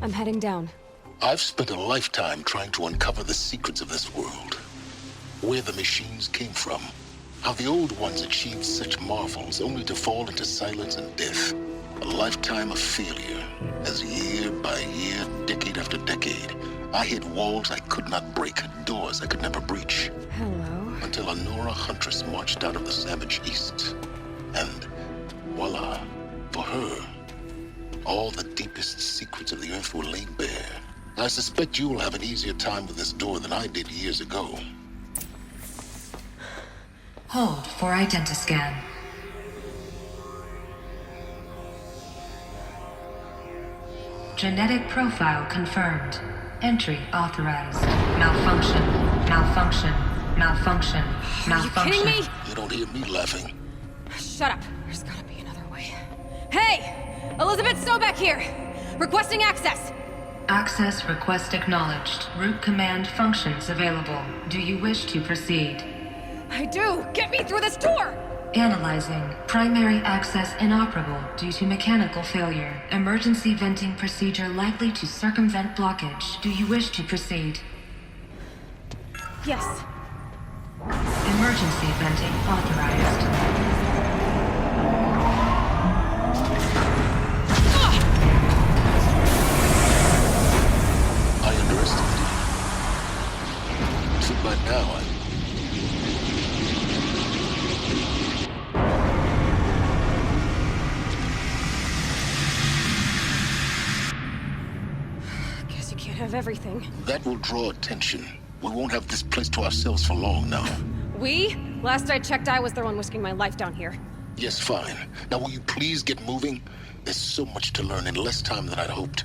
I'm heading down. I've spent a lifetime trying to uncover the secrets of this world. Where the machines came from. How the old ones achieved such marvels only to fall into silence and death. A lifetime of failure, as year by year, decade after decade, I hit walls I could not break, doors I could never breach. Hello. Until a Nora huntress marched out of the savage east. And voila, for her, all the deepest secrets of the earth were laid bare. I suspect you'll have an easier time with this door than I did years ago. Hold for identiscan. Genetic profile confirmed. Entry authorized. Malfunction. Malfunction. Malfunction. Malfunction. Are you kidding me? You don't hear me laughing. Shut up. There's gotta be another way. Hey! Elizabeth Sobeck here! Requesting access! Access request acknowledged. Root command functions available. Do you wish to proceed? I do! Get me through this door! Analyzing. Primary access inoperable due to mechanical failure. Emergency venting procedure likely to circumvent blockage. Do you wish to proceed? Yes. Emergency venting authorized. I underestimated you. So by now, Guess you can't have everything. that will draw attention. We won't have this place to ourselves for long now. We? Last I checked, I was the one risking my life down here. Yes, fine. Now will you please get moving? There's so much to learn in less time than I'd hoped.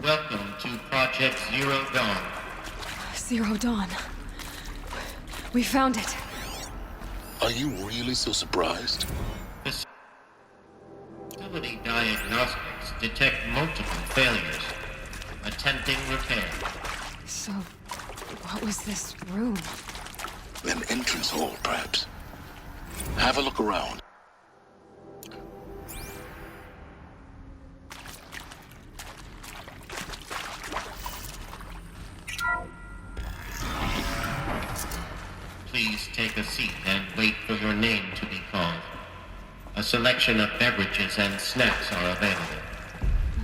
Welcome to Project Zero Dawn. Zero Dawn. We found it. Are you really so surprised? Facility diagnostics detect multiple failures. Attempting repair. So, what was this room? An entrance hall, perhaps. Have a look around. Please take a seat and wait for your name to be called. A selection of beverages and snacks are available.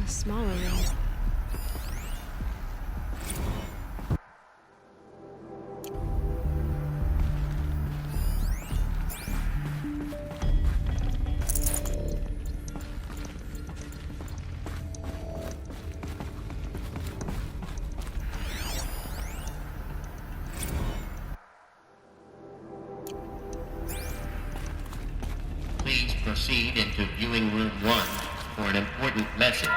A smaller room. Please proceed into viewing room 1 for an important message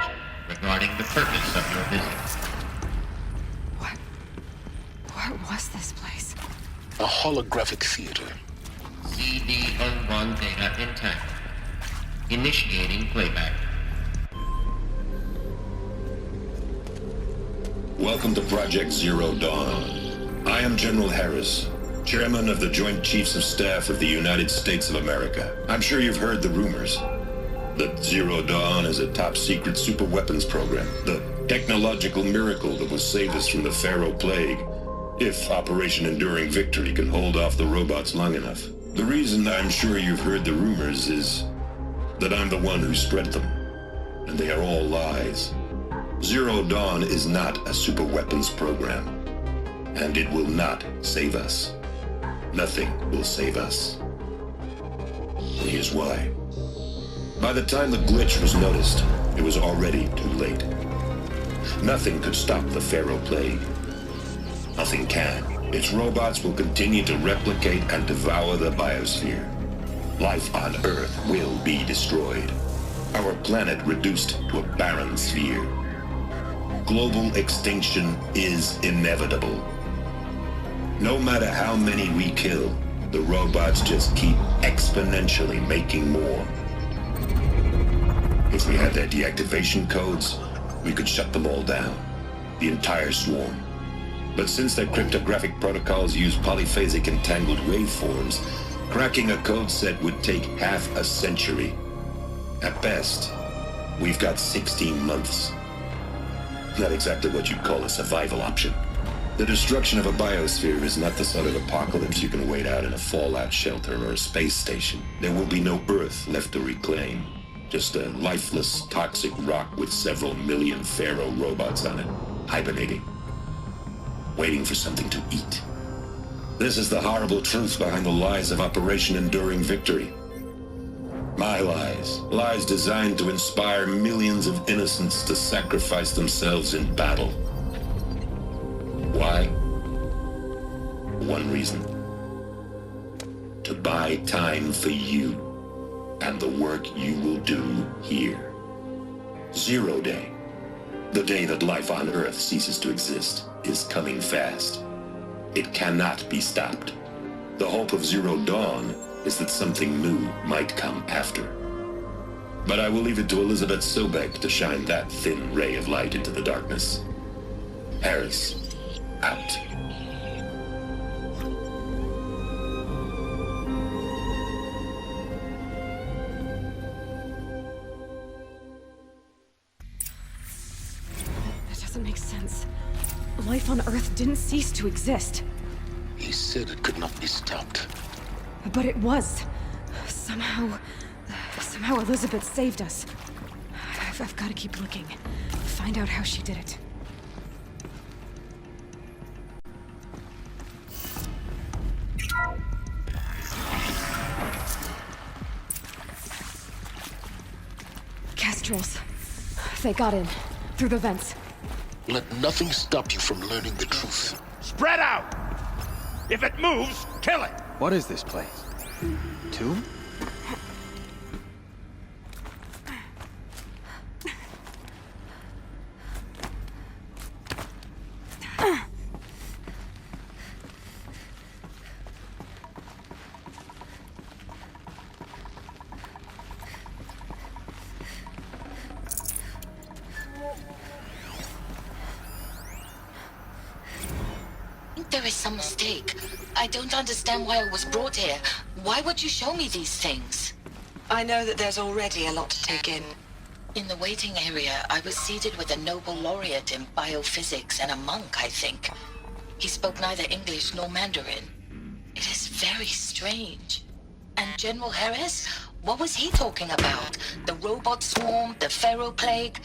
regarding the purpose of your visit. What was this place? A holographic theater. CD01 data intact. Initiating playback. Welcome to Project Zero Dawn. I am General Harris, Chairman of the Joint Chiefs of Staff of the United States of America. I'm sure you've heard the rumors that Zero Dawn is a top-secret superweapons program, the technological miracle that will save us from the Pharaoh Plague, if Operation Enduring Victory can hold off the robots long enough. The reason I'm sure you've heard the rumors is that I'm the one who spread them, and they are all lies. Zero Dawn is not a superweapons program, and it will not save us. Nothing will save us. And here's why. By the time the glitch was noticed, it was already too late. Nothing could stop the Pharaoh Plague. Nothing can. Its robots will continue to replicate and devour the biosphere. Life on Earth will be destroyed. Our planet reduced to a barren sphere. Global extinction is inevitable. No matter how many we kill, the robots just keep exponentially making more. If we had their deactivation codes, we could shut them all down. The entire swarm. But since their cryptographic protocols use polyphasic entangled waveforms, cracking a code set would take half a century. At best, we've got 16 months. Not exactly what you'd call a survival option. The destruction of a biosphere is not the sort of apocalypse you can wait out in a fallout shelter or a space station. There will be no Earth left to reclaim. Just a lifeless, toxic rock with several million Pharaoh robots on it, hibernating, waiting for something to eat. This is the horrible truth behind the lies of Operation Enduring Victory. My lies. Lies designed to inspire millions of innocents to sacrifice themselves in battle. Why? One reason. To buy time for you and the work you will do here. Zero Day, the day that life on Earth ceases to exist, is coming fast. It cannot be stopped. The hope of Zero Dawn is that something new might come after. But I will leave it to Elizabeth Sobek to shine that thin ray of light into the darkness. Harris, out. That doesn't make sense. Life on Earth didn't cease to exist. He said it could not be stopped. But it was. Somehow Elizabeth saved us. I've got to keep looking. Find out how she did it. Kestrels. They got in. Through the vents. Let nothing stop you from learning the truth. Spread out! If it moves, kill it! What is this place? Tomb? There is some mistake. I don't understand why I was brought here. Why would you show me these things? I know that there's already a lot to take in. In the waiting area, I was seated with a Nobel laureate in biophysics and a monk, I think. He spoke neither English nor Mandarin. It is very strange. And General Harris? What was he talking about? The robot swarm, the Pharaoh plague?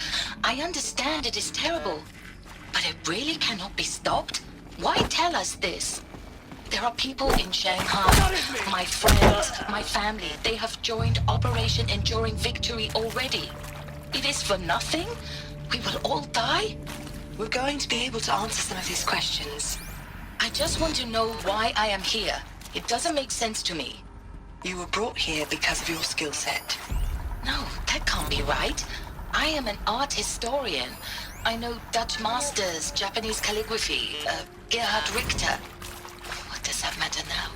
I understand it is terrible, but it really cannot be stopped? Why tell us this? There are people in Shanghai, my friends, my family. They have joined Operation Enduring Victory already. It is for nothing? We will all die? We're going to be able to answer some of these questions. I just want to know why I am here. It doesn't make sense to me. You were brought here because of your skill set. No, that can't be right. I am an art historian. I know Dutch masters, Japanese calligraphy, Gerhard Richter. What does that matter now?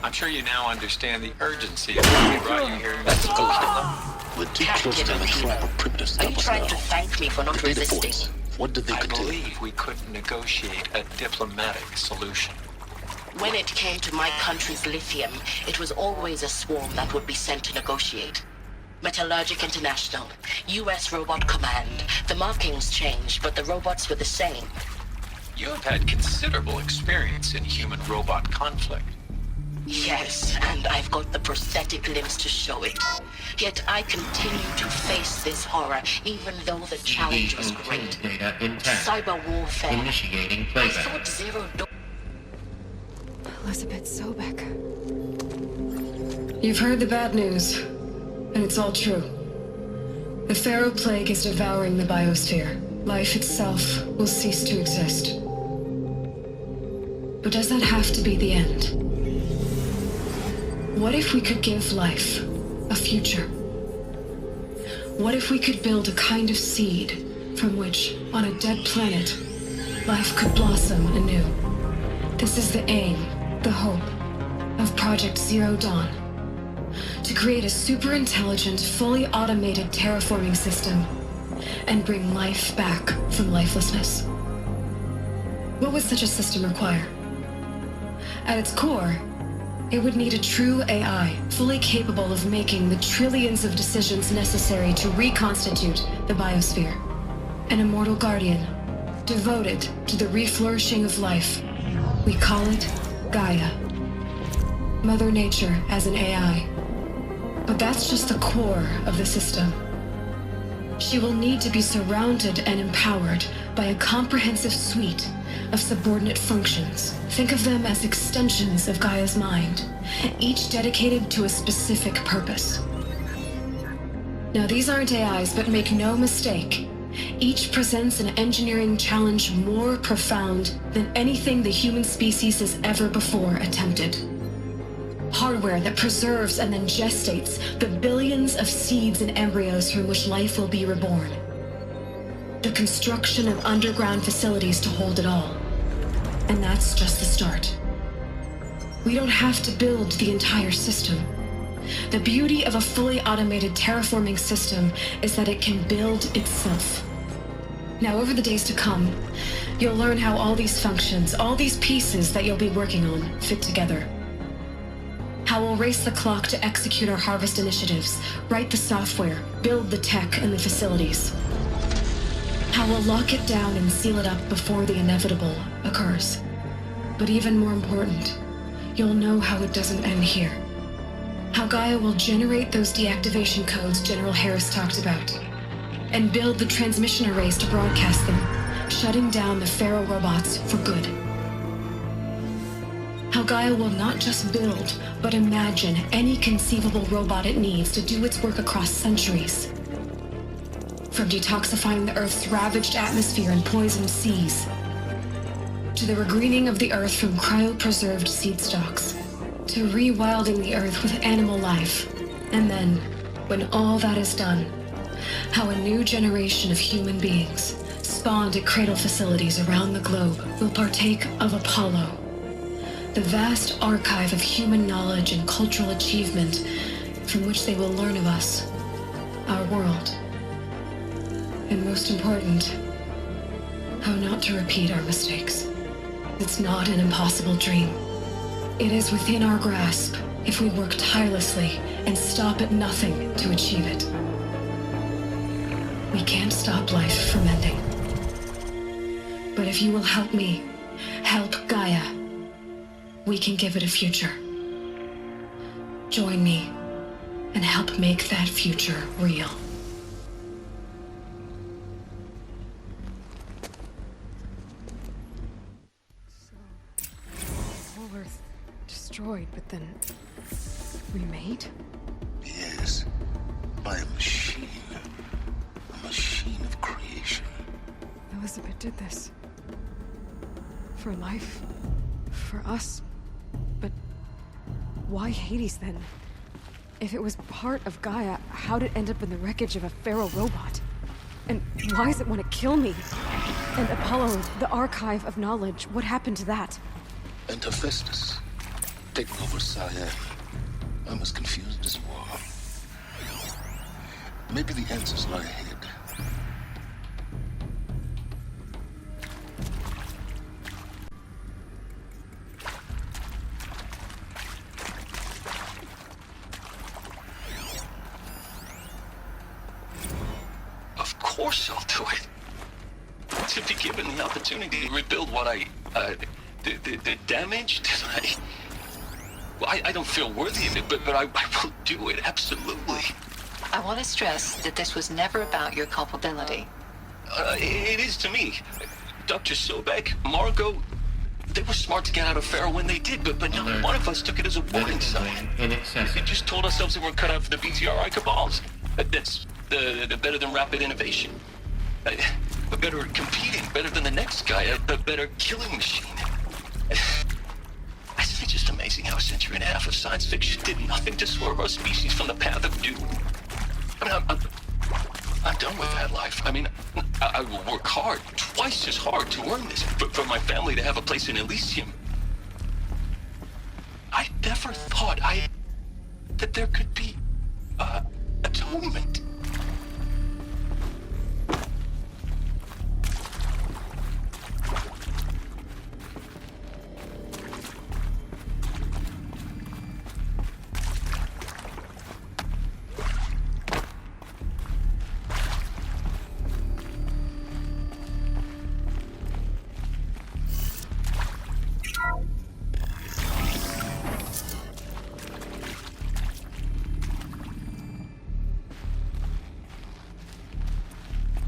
I'm sure you now understand the urgency of why we brought you here to Mexico. We're too close to the trap of Primitive Are you Stop us trying now. to thank me for not Between the resisting? forts, what did they I contain? believe we couldn't negotiate a diplomatic solution. When it came to my country's lithium, it was always a swarm that would be sent to negotiate. Metallurgic International, U.S. Robot Command. The markings changed, but the robots were the same. You have had considerable experience in human-robot conflict. Yes, and I've got the prosthetic limbs to show it. Yet I continue to face this horror, even though the challenge was great. Data intact. Cyber warfare. Initiating I playback. thought Zero Dawn. Elizabeth Sobek. You've heard the bad news, and it's all true. The Pharaoh plague is devouring the biosphere. life itself will cease to exist. But does that have to be the end? What if we could give life a future? What if we could build a kind of seed from which, on a dead planet, life could blossom anew? This is the aim, the hope, of Project Zero Dawn. To create a super-intelligent, fully automated terraforming system and bring life back from lifelessness. What would such a system require? At its core, it would need a true AI, fully capable of making the trillions of decisions necessary to reconstitute the biosphere. An immortal guardian, devoted to the reflourishing of life. We call it Gaia. Mother Nature as an AI. But that's just the core of the system. She will need to be surrounded and empowered by a comprehensive suite of subordinate functions. Think of them as extensions of Gaia's mind, each dedicated to a specific purpose. Now, these aren't AIs, but make no mistake, each presents an engineering challenge more profound than anything the human species has ever before attempted. Hardware that preserves and then gestates the billions of seeds and embryos from which life will be reborn. The construction of underground facilities to hold it all. And that's just the start. We don't have to build the entire system. The beauty of a fully automated terraforming system is that it can build itself. Now, over the days to come, you'll learn how all these functions, all these pieces that you'll be working on, fit together. How we'll race the clock to execute our harvest initiatives, write the software, build the tech and the facilities. How we'll lock it down and seal it up before the inevitable occurs. But even more important, you'll know how it doesn't end here. How Gaia will generate those deactivation codes General Harris talked about, and build the transmission arrays to broadcast them, shutting down the Pharaoh robots for good. How Gaia will not just build, but imagine any conceivable robot it needs to do its work across centuries. From detoxifying the Earth's ravaged atmosphere and poisoned seas, to the regreening of the Earth from cryopreserved seed stalks, to rewilding the Earth with animal life. And then, when all that is done, how a new generation of human beings, spawned at cradle facilities around the globe, will partake of Apollo, the vast archive of human knowledge and cultural achievement from which they will learn of us, our world. And most important, how not to repeat our mistakes. It's not an impossible dream. It is within our grasp if we work tirelessly and stop at nothing to achieve it. We can't stop life from ending. But if you will help me, help Gaia, we can give it a future. Join me and help make that future real. Destroyed, but then remade? Yes, by a machine. A machine of creation. Elizabeth did this. For life. For us. But why Hades then? If it was part of Gaia, how'd it end up in the wreckage of a Pharaoh robot? And why does it want to kill me? And Apollo, the archive of knowledge, what happened to that? And Hephaestus, taking over Cyan. I'm as confused as you are. Maybe the answers lie ahead. Of course I'll do it. To be given the opportunity to rebuild what the damage that Well, I don't feel worthy of it, but I will do it, absolutely. I want to stress that this was never about your culpability. It is to me. Dr. Sobek, Margot, they were smart to get out of Pharaoh when they did, but not one of us took it as a warning sign. We just told ourselves that we're cut out for the BTRI cabals. That's the better than rapid innovation. better at competing, better than the next guy, a better killing machine. It's just amazing how a century and a half of science fiction did nothing to swerve our species from the path of doom. I mean, I'm done with that life. I mean, I will work hard, twice as hard to earn this, for my family to have a place in Elysium. I never thought that there could be, atonement.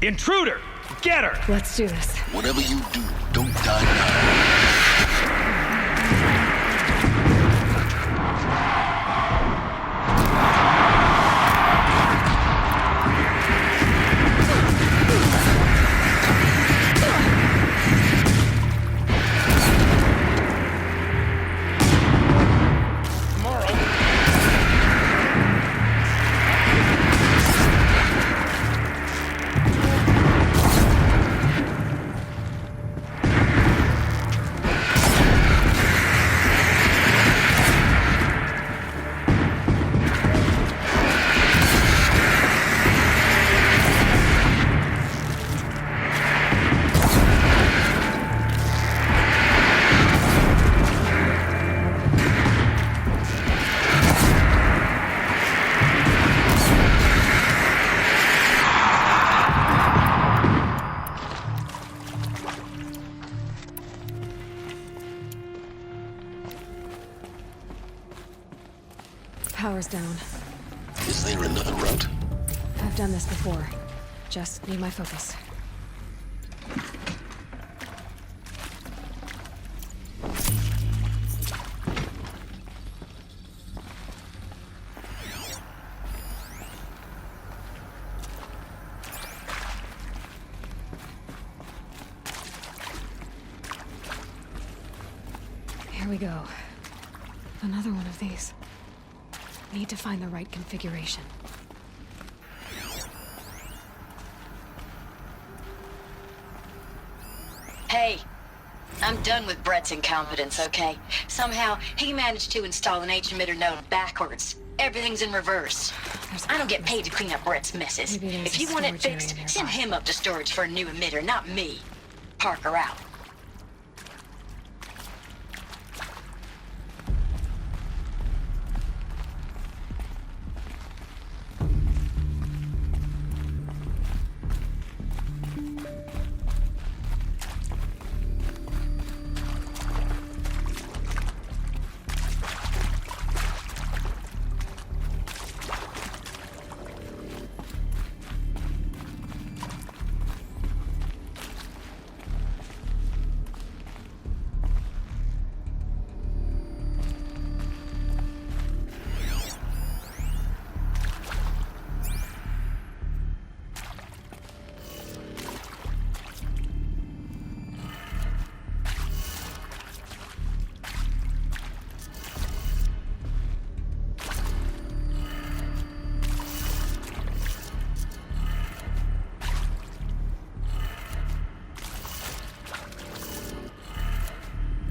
Intruder! Get her! Let's do this. Whatever you do, don't die now. Power's down. Is there another route? I've done this before. Just need my focus. Here we go. Another one of these. Need to find the right configuration. Hey, I'm done with Brett's incompetence, okay? Somehow, he managed to install an H-emitter node backwards. Everything's in reverse. I don't get paid to clean up Brett's messes. If you want it fixed, send him up to storage for a new emitter, not me. Parker out.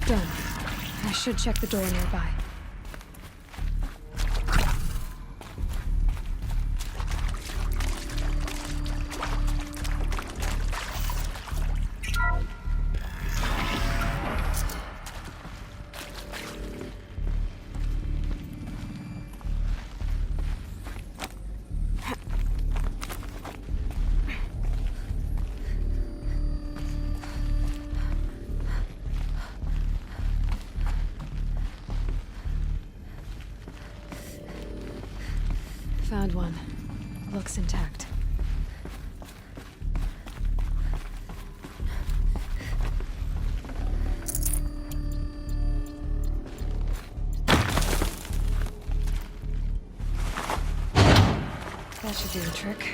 Done. I should check the door nearby. Found one. Looks intact. That should do the trick.